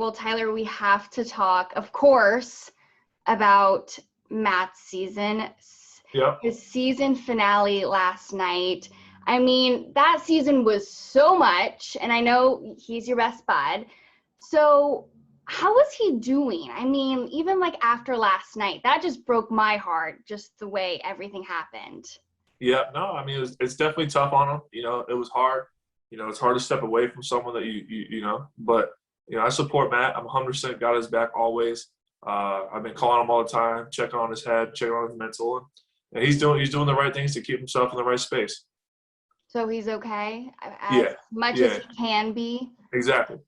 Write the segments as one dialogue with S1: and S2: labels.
S1: well, Tyler, we have to talk, of course, about Matt's season.
S2: Yeah.
S1: His season finale last night. I mean, that season was so much, and I know he's your best bud. So how was he doing? I mean, even like after last night, that just broke my heart, just the way everything happened.
S2: Yeah, no, I mean, it's definitely tough on him. It was hard. It's hard to step away from someone that but, I support Matt. I'm 100% got his back always. I've been calling him all the time, checking on his head, checking on his mental. And he's doing the right things to keep himself in the right space.
S1: So he's okay, as
S2: Yeah.
S1: much
S2: Yeah.
S1: as he can be.
S2: Exactly.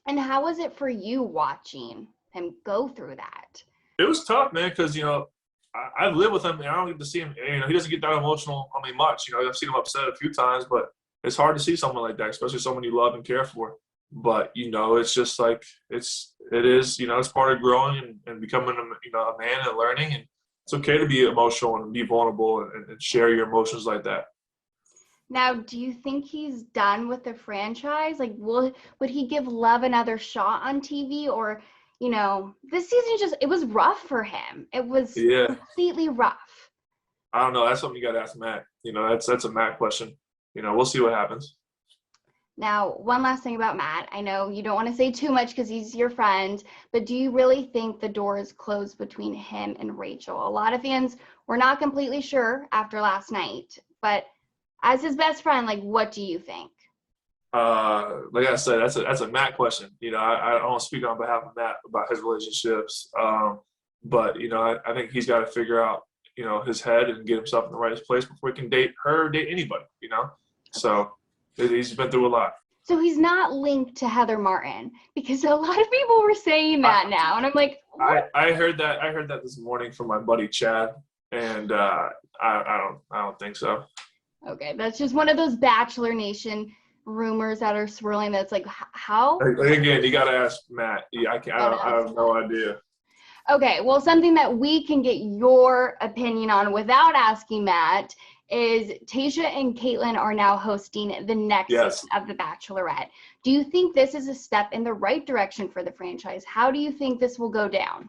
S1: And how was it for you watching him go through that?
S2: It was tough, man, because, I live with him and I don't get to see him. He doesn't get that emotional on me much. I've seen him upset a few times, but it's hard to see someone like that, especially someone you love and care for. But, it's just like it is, it's part of growing and becoming, a man and learning. And it's okay to be emotional and be vulnerable and share your emotions like that.
S1: Now, do you think he's done with the franchise? Like, would he give Love another shot on TV? Or, this season it was rough for him. It was completely rough.
S2: I don't know. That's something you got to ask Matt. That's a Matt question. We'll see what happens.
S1: Now, one last thing about Matt. I know you don't want to say too much because he's your friend, but do you really think the door is closed between him and Rachael? A lot of fans were not completely sure after last night, but as his best friend, like, what do you think?
S2: Like I said, that's a Matt question. I don't speak on behalf of Matt about his relationships. But I think he's got to figure out, his head and get himself in the right place before he can date anybody, So he's been through a lot.
S1: So he's not linked to Heather Martin, because a lot of people were saying that now, and I'm like, what?
S2: I heard that this morning from my buddy Chad, and I don't think so.
S1: Okay, that's just one of those Bachelor Nation rumors that are swirling. That's like, how?
S2: Again, you got to ask Matt. Yeah, I have no idea.
S1: Okay, well, something that we can get your opinion on without asking Matt is Tayshia and Kaitlyn are now hosting the next season of The Bachelorette. Do you think this is a step in the right direction for the franchise? How do you think this will go down?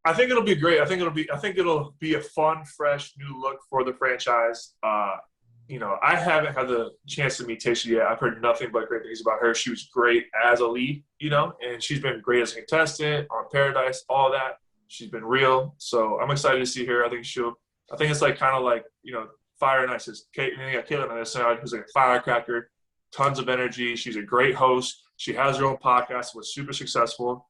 S2: I think it'll be great. I think it'll be a fun, fresh, new look for the franchise. I haven't had the chance to meet Tayshia yet. I've heard nothing but great things about her. She was great as a lead, and she's been great as a contestant on Paradise, all that. She's been real. So I'm excited to see her. I think it's like kind of like, fire and ice. Kaitlyn on this side, who's like a firecracker, tons of energy. She's a great host. She has her own podcast, was super successful.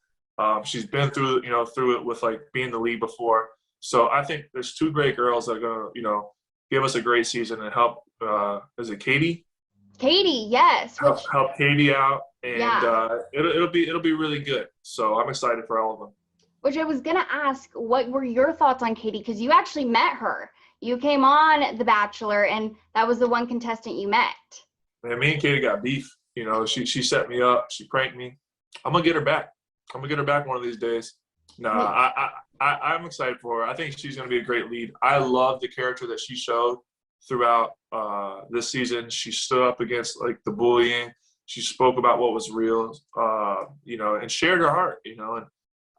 S2: She's been through it with like being the lead before. So I think there's two great girls that are gonna, give us a great season and help. Is it Katie?
S1: Katie, yes.
S2: Help Katie out, and it'll be really good. So I'm excited for all of them.
S1: Which I was gonna ask, what were your thoughts on Katie? Because you actually met her. You came on The Bachelor, and that was the one contestant you met.
S2: Man, me and Katie got beef. She set me up. She pranked me. I'm gonna get her back. I'm gonna get her back one of these days. No, I'm excited for her. I think she's gonna be a great lead. I love the character that she showed throughout this season. She stood up against like the bullying. She spoke about what was real, and shared her heart. And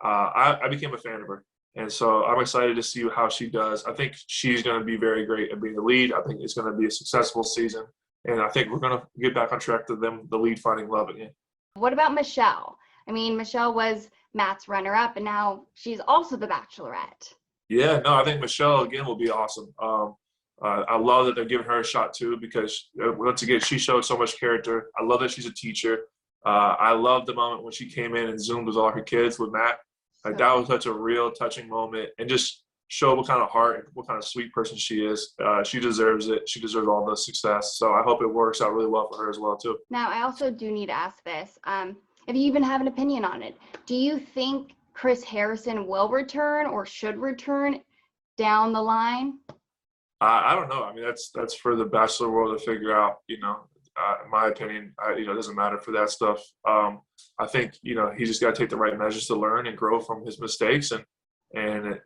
S2: I became a fan of her. And so I'm excited to see how she does. I think she's going to be very great at being the lead. I think it's going to be a successful season. And I think we're going to get back on track to them, the lead finding love again.
S1: What about Michelle? I mean, Michelle was Matt's runner-up, and now she's also the Bachelorette.
S2: Yeah, no, I think Michelle, again, will be awesome. I love that they're giving her a shot, too, because, once again, she showed so much character. I love that she's a teacher. I love the moment when she came in and Zoomed with all her kids with Matt. Like, that was such a real touching moment, and just show what kind of heart, what kind of sweet person she is. She deserves it. She deserves all the success. So I hope it works out really well for her as well, too.
S1: Now, I also do need to ask this. If you even have an opinion on it, do you think Chris Harrison will return or should return down the line?
S2: I don't know. I mean, that's for the Bachelor world to figure out, in my opinion, it doesn't matter for that stuff. I think, he just got to take the right measures to learn and grow from his mistakes and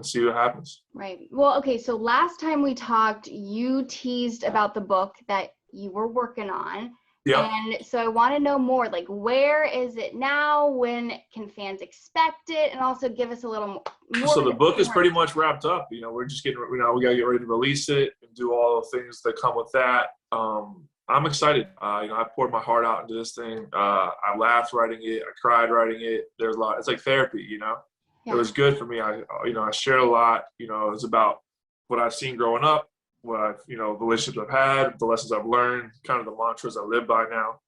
S2: see what happens.
S1: Right. Well, okay. So last time we talked, you teased about the book that you were working on.
S2: Yep.
S1: And so I want to know more, like, where is it now? When can fans expect it? And also give us a little more.
S2: So the book is pretty much wrapped up. We're just getting, we got to get ready to release it and do all the things that come with that. I'm excited. I poured my heart out into this thing. I laughed writing it. I cried writing it. There's a lot. It's like therapy, Yeah. It was good for me. I shared a lot. It was about what I've seen growing up, what I've, the relationships I've had, the lessons I've learned, kind of the mantras I live by now.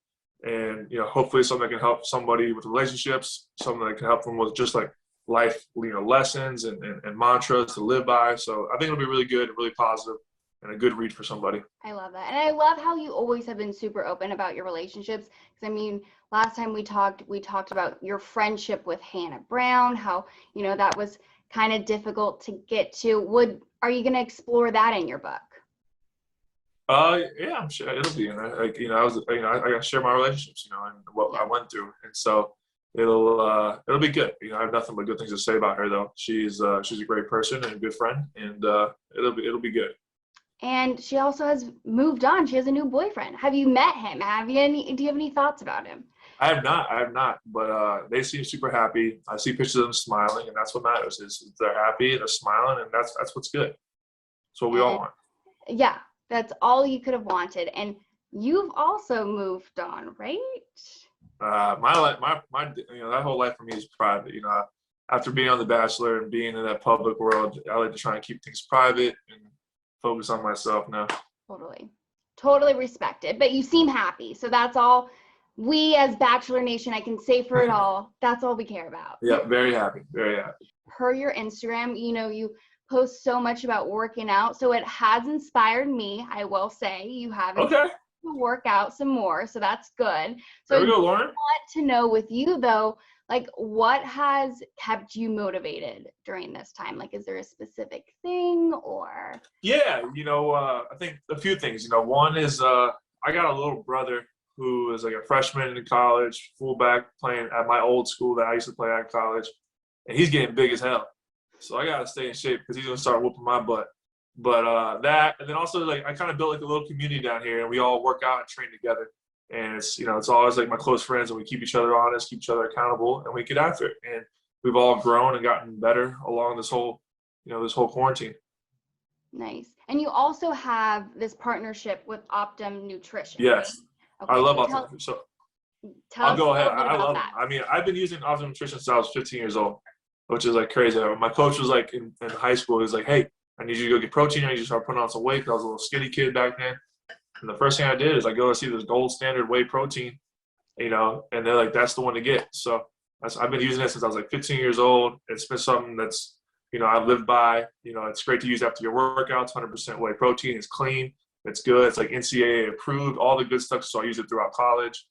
S2: And, hopefully something that can help somebody with relationships, something that can help them with just like life, lessons and mantras to live by. So I think it'll be really good, really positive, and a good read for somebody.
S1: I love that. And I love how you always have been super open about your relationships. Because I mean, last time we talked about your friendship with Hannah Brown, how, that was kind of difficult to get to. Are you going to explore that in your book?
S2: Yeah, I'm sure it'll be in there. Like, I got to share my relationships, and what I went through. And so it'll be good. I have nothing but good things to say about her though. She's a great person and a good friend, and it'll be good.
S1: And she also has moved on. She has a new boyfriend. Have you met him? Do you have any thoughts about him?
S2: I have not, but they seem super happy. I see pictures of them smiling, and that's what matters. Is they're happy, they're smiling, and that's what's good. That's what we all want.
S1: Yeah, that's all you could have wanted. And you've also moved on, right?
S2: My life, that whole life for me is private. After being on The Bachelor and being in that public world, I like to try and keep things private and focus on myself now.
S1: Totally respect it. But you seem happy, so that's all. We as Bachelor Nation, I can say for it all, that's all we care about.
S2: Yeah, very happy, very happy.
S1: Per your Instagram, you post so much about working out, so it has inspired me. I will say you haven't to work out some more, so that's good. So
S2: there we go, Lauren.
S1: I want to know with you though, like, what has kept you motivated during this time? Like, is there a specific thing or?
S2: Yeah, I think a few things. One is I got a little brother who is like a freshman in college, fullback, playing at my old school that I used to play at college, and he's getting big as hell. So I gotta stay in shape because he's gonna start whooping my butt. But that, and then also like I kind of built like a little community down here, and we all work out and train together. And it's it's always like my close friends, and we keep each other honest, keep each other accountable, and we get after it. And we've all grown and gotten better along this whole quarantine.
S1: Nice. And you also have this partnership with Optimum Nutrition.
S2: Yes.
S1: Okay,
S2: I love Optimum. So
S1: I'll
S2: go ahead. I love them. I mean, I've been using Optimum Nutrition since I was 15 years old, which is like crazy. My coach was like in high school, he was like, hey, I need you to go get protein. I need you to start putting on some weight because I was a little skinny kid back then. And the first thing I did is I go to see this gold standard whey protein, and they're like, that's the one to get. So I've been using it since I was like 15 years old. It's been something that's, I've lived by. It's great to use after your workouts, 100% whey protein. It's clean. It's good. It's like NCAA approved, all the good stuff. So I use it throughout college.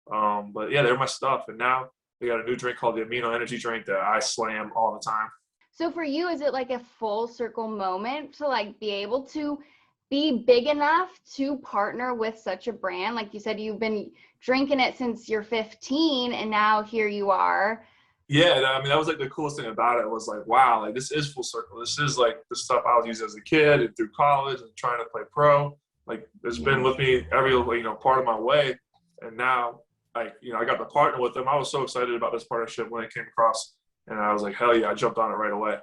S2: But yeah, they're my stuff. And now they got a new drink called the Amino Energy drink that I slam all the time.
S1: So for you, is it like a full circle moment to like be able to be big enough to partner with such a brand? Like you said, you've been drinking it since you're 15 and now here you are.
S2: Yeah, I mean, that was like the coolest thing about it was like, wow, like this is full circle. This is like the stuff I was using as a kid and through college and trying to play pro. Like it's been with me every, part of my way. And now, like, I got to partner with them. I was so excited about this partnership when it came across, and I was like, hell yeah, I jumped on it right away.